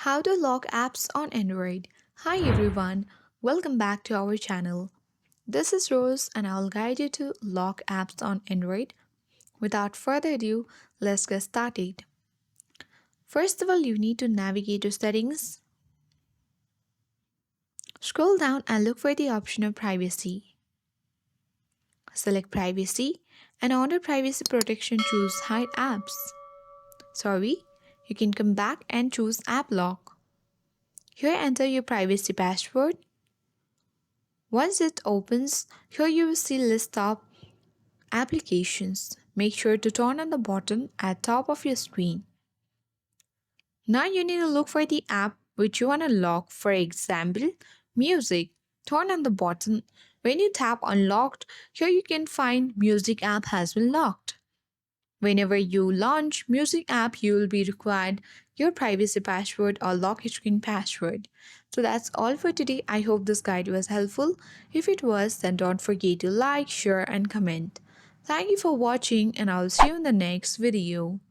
How to lock apps on Android. Hi everyone, welcome back to our channel. This is Rose and I'll guide you to lock apps on Android. Without further ado, let's get started. First of all, you need to navigate to settings. Scroll down and look for the option of privacy. Select privacy and under privacy protection choose hide apps. Sorry, you can come back and choose app lock. Here enter your privacy password. Once it opens, here you will see list of applications. Make sure to turn on the button at top of your screen. Now you need to look for the app which you want to lock. For example, music. Turn on the button. When you tap unlocked, here you can find music app has been locked. Whenever you launch music app, you will be required your privacy password or lock screen password. So that's all for today. I hope this guide was helpful. If it was, then don't forget to like, share and comment. Thank you for watching and I'll see you in the next video.